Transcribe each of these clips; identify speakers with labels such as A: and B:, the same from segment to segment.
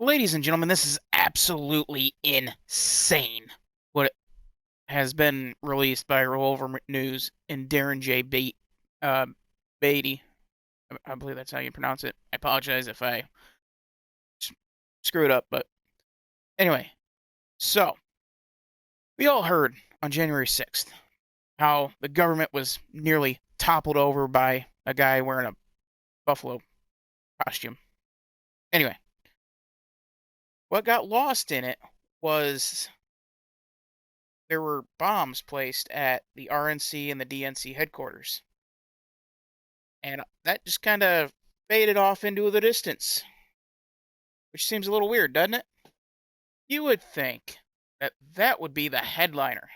A: Ladies and gentlemen, this is absolutely insane. What has been released by Revolver News and Darren J. Uh, Beatty. I believe that's how you pronounce it. I apologize if I s- screw it up, but anyway. So we all heard on January 6th how the government was nearly toppled over by a guy wearing a buffalo costume. Anyway, what got lost in it was there were bombs placed at the RNC and the DNC headquarters. And that just kind of faded off into the distance, which seems a little weird, doesn't it? You would think that that would be the headliner.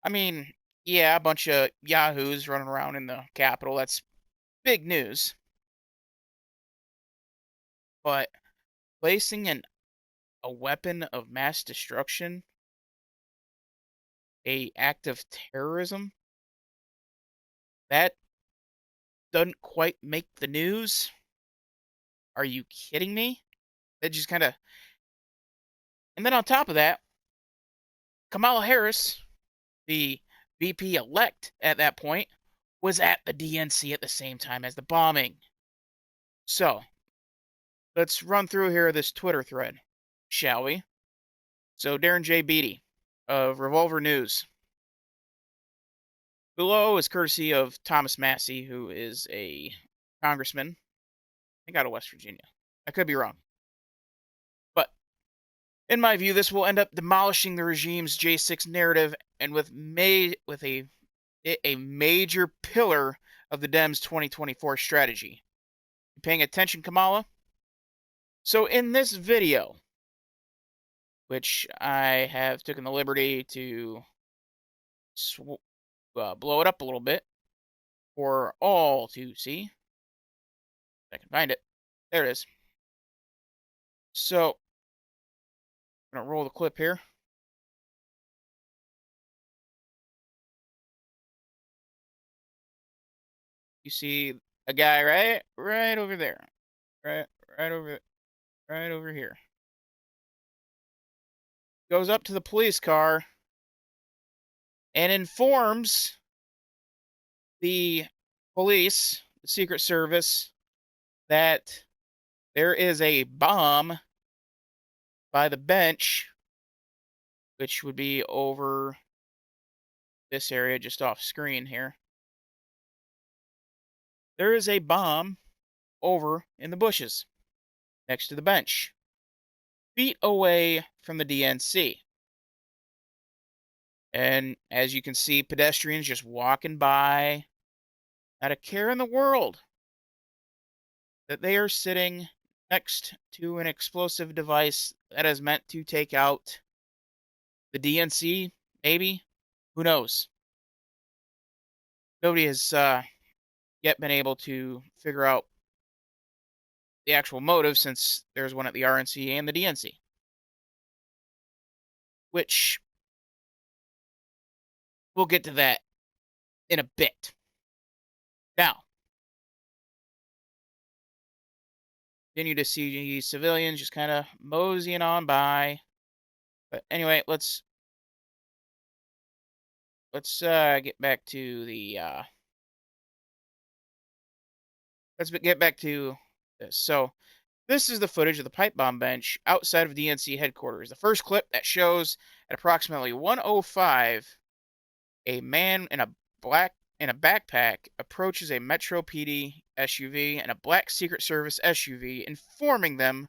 A: I mean, yeah, a bunch of yahoos running around in the Capitol. That's big news. But placing a weapon of mass destruction, a act of terrorism, that doesn't quite make the news. Are you kidding me? That just kind of. And then on top of that, Kamala Harris, the VP elect at that point, was at the DNC at the same time as the bombing. So let's run through here this Twitter thread, shall we? So Darren J. Beatty of Revolver News. Below is courtesy of Thomas Massey, who is a congressman, I think out of West Virginia. I could be wrong. But in my view, this will end up demolishing the regime's J6 narrative and with a major pillar of the Dems' 2024 strategy. You paying attention, Kamala? So in this video, which I have taken the liberty to blow it up a little bit for all to see, if I can find it. There it is. So I'm gonna roll the clip here. You see a guy right over there, right, right over, right over here. Goes up to the police car and informs the police, the Secret Service, that there is a bomb by the bench, which would be over this area just off screen here. There is a bomb over in the bushes next to the bench, feet away from the DNC. And as you can see, pedestrians just walking by, not a care in the world that they are sitting next to an explosive device that is meant to take out the DNC, maybe? Who knows? Nobody has yet been able to figure out the actual motive since there's one at the RNC and the DNC, which we'll get to that in a bit. Now, continue to see civilians just kind of moseying on by. But anyway, let's get back to the get back to this. So this is the footage of the pipe bomb bench outside of DNC headquarters. The first clip that shows at approximately 1:05, a man in a backpack approaches a Metro PD SUV and a black Secret Service SUV, informing them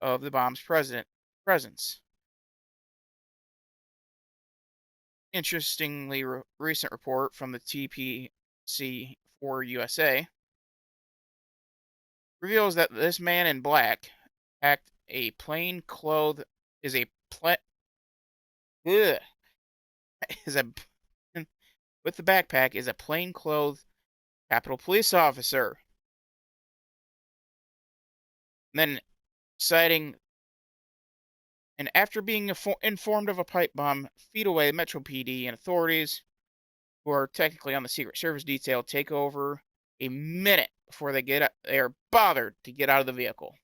A: of the bomb's presence. Interestingly, recent report from the TPC4 USA reveals that this man in black packed a plain clothes is a pla- ugh, is a with the backpack is a plainclothes Capitol Police officer. And then citing and after being informed of a pipe bomb, feet away, Metro PD and authorities who are technically on the Secret Service detail take over a minute before they are bothered to get out of the vehicle.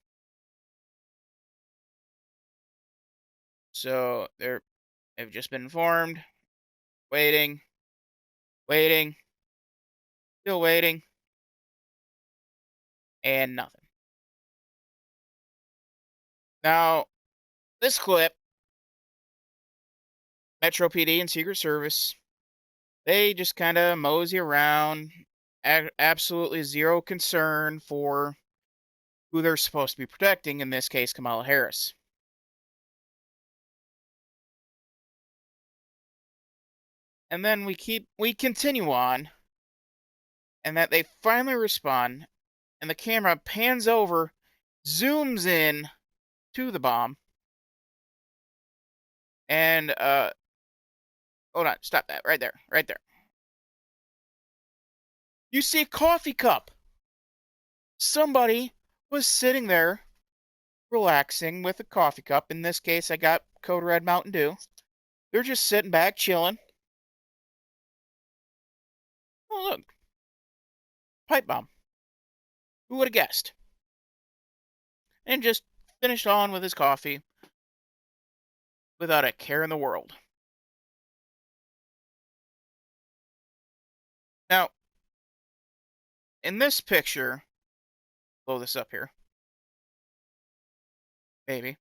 A: So they've just been informed, waiting, waiting, still waiting, and nothing. Now, this clip, Metro PD and Secret Service, they just kind of mosey around, absolutely zero concern for who they're supposed to be protecting, in this case, Kamala Harris. And then we continue on, and that they finally respond, and the camera pans over, zooms in to the bomb, and hold on, stop that right there, right there. You see a coffee cup. Somebody was sitting there relaxing with a coffee cup. In this case, I got Code Red Mountain Dew. They're just sitting back, chilling. Oh, look, pipe bomb. Who would have guessed? And just finished on with his coffee without a care in the world. Now, in this picture, blow this up here, maybe.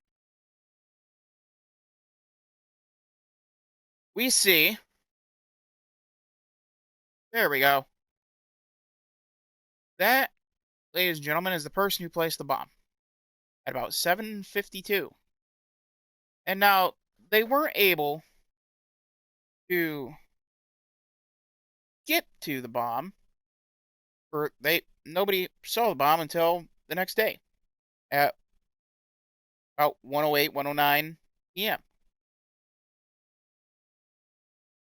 A: We see, there we go. That, ladies and gentlemen, is the person who placed the bomb at about 7:52. And now they weren't able to get to the bomb, or nobody saw the bomb until the next day at about 1:08, 1:09 p.m.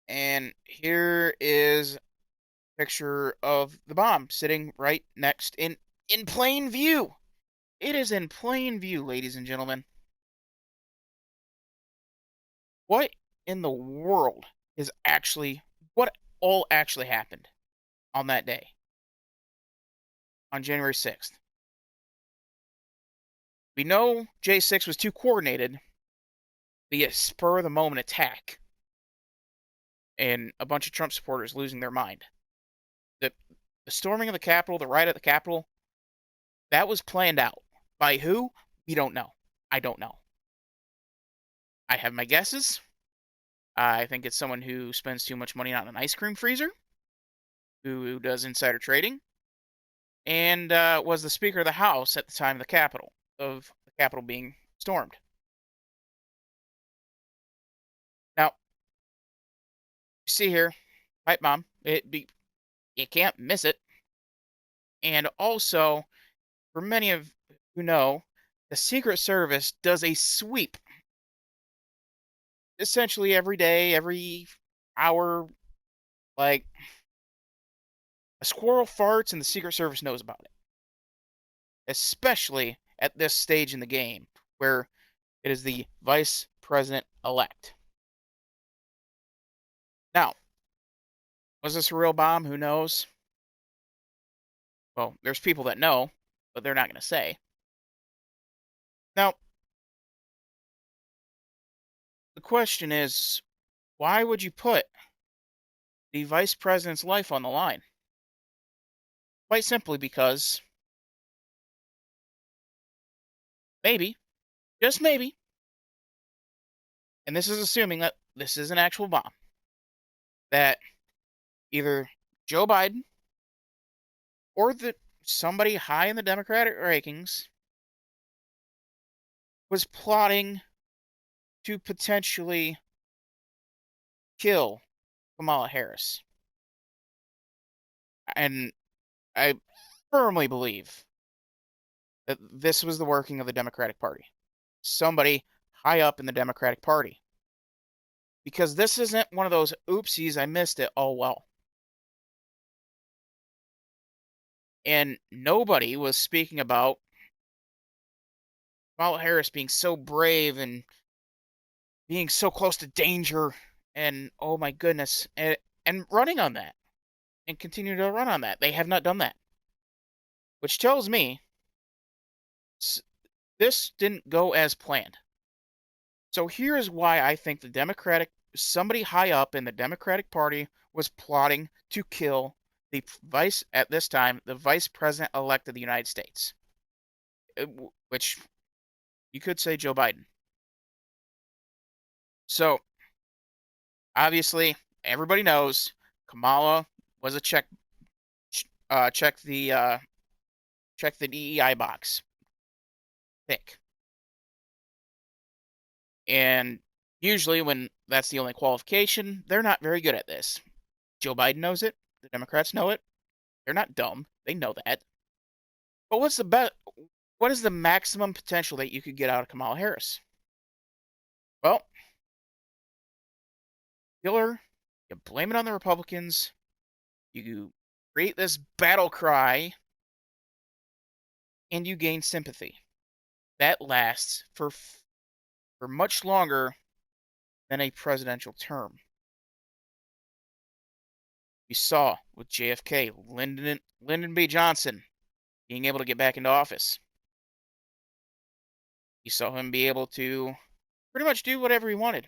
A: And here is a picture of the bomb sitting right next in plain view. It is in plain view, ladies and gentlemen. What in the world is actually what all actually happened on that day, on January 6th? We know J6 was too coordinated via spur of the moment attack and a bunch of Trump supporters losing their mind. The, the storming of the Capitol, the riot at the Capitol, that was planned out. By who? We don't know. I don't know. I have my guesses. I think it's someone who spends too much money on an ice cream freezer, who does insider trading, and was the Speaker of the House at the time of the Capitol being stormed. Now, you see here, pipe bomb. You can't miss it. And also, for many of who know, the Secret Service does a sweep essentially every day, every hour. Like, a squirrel farts and the Secret Service knows about it. Especially at this stage in the game, where it is the vice president elect. Now, was this a real bomb? Who knows? Well, there's people that know, but they're not going to say. Now, the question is, why would you put the vice president's life on the line? Quite simply because maybe, just maybe, and this is assuming that this is an actual bomb, that either Joe Biden or somebody high in the Democratic rankings was plotting to potentially kill Kamala Harris. And I firmly believe that this was the working of the Democratic Party. Somebody high up in the Democratic Party. Because this isn't one of those oopsies, I missed it, oh well. And nobody was speaking about Kamala Harris being so brave and being so close to danger and oh my goodness, and running on that and continue to run on that. They have not done that. Which tells me this didn't go as planned. So here is why I think somebody high up in the Democratic Party was plotting to kill at this time, the vice president elect of the United States, which you could say Joe Biden. So obviously, everybody knows Kamala was a check the DEI box pick. And usually, when that's the only qualification, they're not very good at this. Joe Biden knows it. The Democrats know it. They're not dumb. They know that. But what is the maximum potential that you could get out of Kamala Harris? Well, kill her, you blame it on the Republicans, you create this battle cry, and you gain sympathy. That lasts for much longer than a presidential term. We saw with JFK, Lyndon B. Johnson being able to get back into office. You saw him be able to pretty much do whatever he wanted.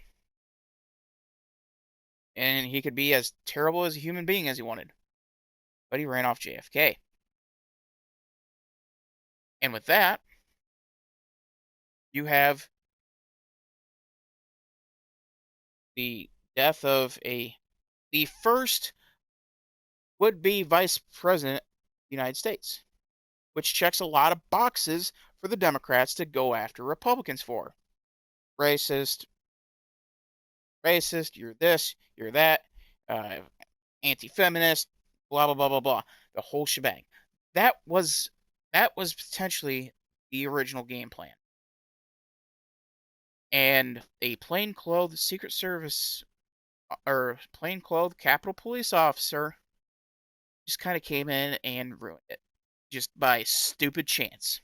A: And he could be as terrible as a human being as he wanted. But he ran off JFK. And with that, you have the death of the first would-be vice president of the United States, which checks a lot of boxes for the Democrats to go after Republicans for. Racist, you're this, you're that, anti-feminist, blah blah blah blah blah, the whole shebang. That was potentially the original game plan. And a plainclothes Secret Service or plainclothes Capitol Police officer just kind of came in and ruined it, just by stupid chance.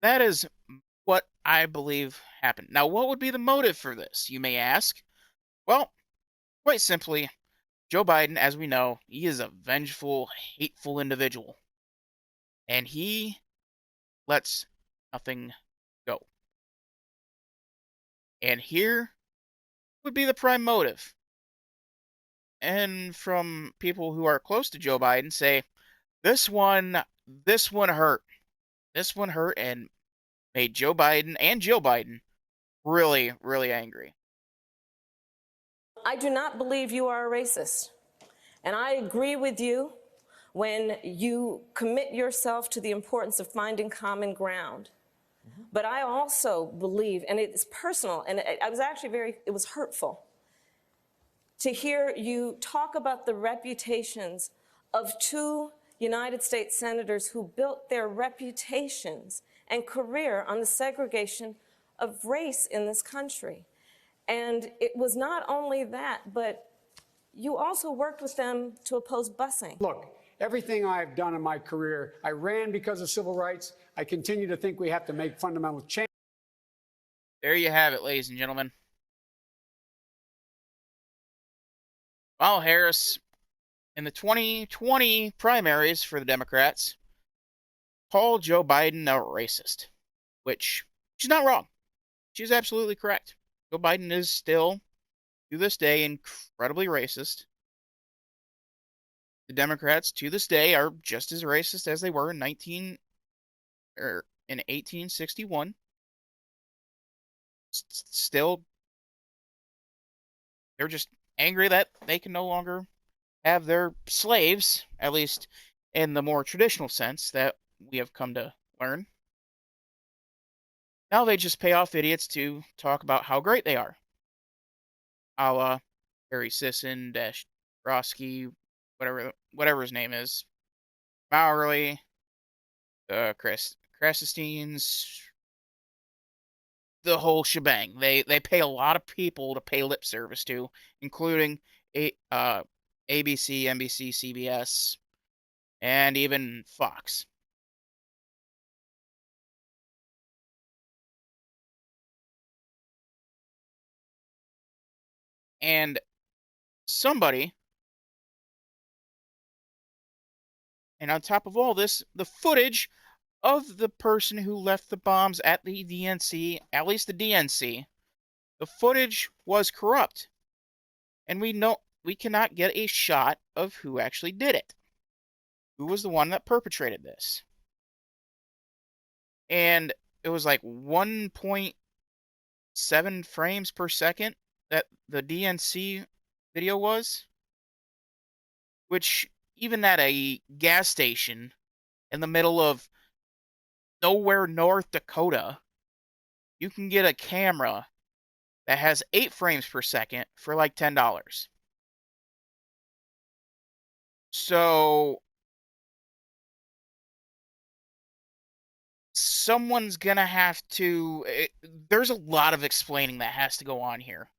A: That is what I believe happened. Now, what would be the motive for this, you may ask? Well, quite simply, Joe Biden, as we know, he is a vengeful, hateful individual. And he lets nothing go. And here would be the prime motive. And from people who are close to Joe Biden say, this one hurt. This one hurt and made Joe Biden and Jill Biden really, really angry.
B: I do not believe you are a racist. And I agree with you when you commit yourself to the importance of finding common ground. But I also believe, and it's personal, and I was actually it was hurtful to hear you talk about the reputations of two United States senators who built their reputations and career on the segregation of race in this country. And it was not only that, but you also worked with them to oppose busing.
C: Look, everything I've done in my career, I ran because of civil rights. I continue to think we have to make fundamental change.
A: There you have it, ladies and gentlemen. Kamala Harris, in the 2020 primaries for the Democrats, called Joe Biden a racist, which she's not wrong. She's absolutely correct. Joe Biden is still, to this day, incredibly racist. The Democrats, to this day, are just as racist as they were in 1861. Still, they're just angry that they can no longer have their slaves, at least in the more traditional sense that we have come to learn. Now they just pay off idiots to talk about how great they are. A la Harry Sisson, Roski, whatever his name is, Bowerly, Krassensteins, the whole shebang. They pay a lot of people to pay lip service to, including ABC, NBC, CBS, and even Fox. And and on top of all this, the footage of the person who left the bombs at the DNC, at least the DNC, the footage was corrupt. And we cannot get a shot of who actually did it. Who was the one that perpetrated this? And it was like 1.7 frames per second that the DNC video was, which even at a gas station in the middle of nowhere, North Dakota, you can get a camera that has 8 frames per second for like $10. So someone's gonna have to. There's a lot of explaining that has to go on here.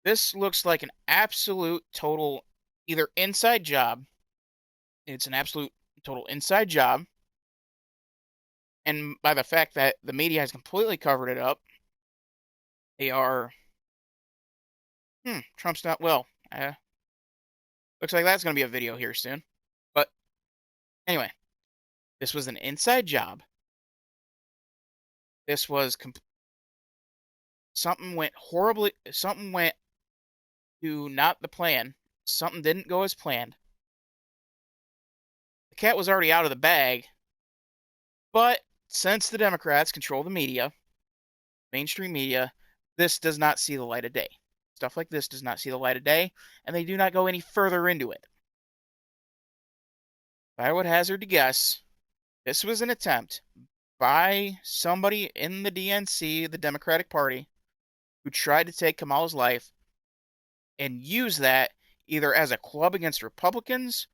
A: This looks like an absolute total either inside job. It's an absolute total inside job. And by the fact that the media has completely covered it up, they are. Trump's not well. Looks like that's going to be a video here soon. But anyway, this was an inside job. This was something went horribly. Something went to not the plan. Something didn't go as planned. The cat was already out of the bag. But since the Democrats control the media, mainstream media, this does not see the light of day. Stuff like this does not see the light of day, and they do not go any further into it. If I would hazard to guess, this was an attempt by somebody in the DNC, the Democratic Party, who tried to take Kamala's life and use that either as a club against Republicans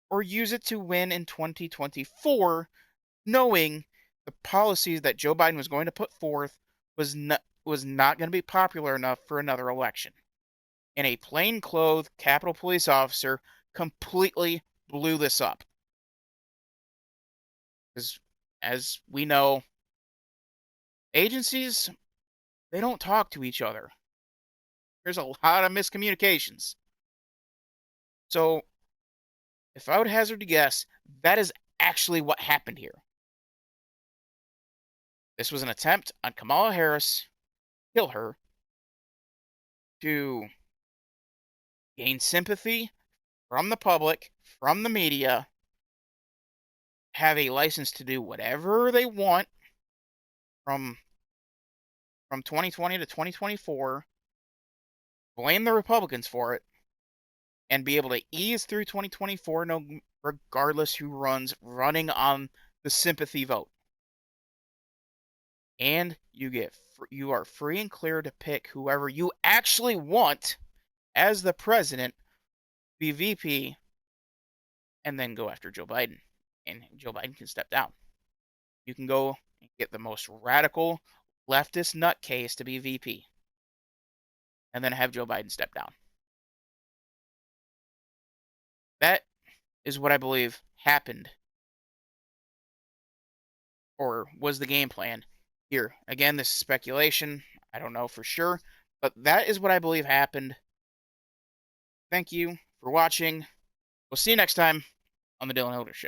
A: or use it to win in 2024, knowing the policies that Joe Biden was going to put forth was not going to be popular enough for another election. And a plainclothes Capitol Police officer completely blew this up. Because, as we know, agencies, they don't talk to each other. There's a lot of miscommunications. So, if I would hazard to guess, that is actually what happened here. This was an attempt on Kamala Harris, kill her, to gain sympathy from the public, from the media, have a license to do whatever they want from 2020 to 2024, blame the Republicans for it, and be able to ease through 2024 regardless who running on the sympathy vote. And you are free and clear to pick whoever you actually want as the president, be VP, and then go after Joe Biden. And Joe Biden can step down. You can go and get the most radical leftist nutcase to be VP. And then have Joe Biden step down. That is what I believe happened. Or was the game plan. Here, again, this is speculation. I don't know for sure. But that is what I believe happened. Thank you for watching. We'll see you next time on The Dylan Elder Show.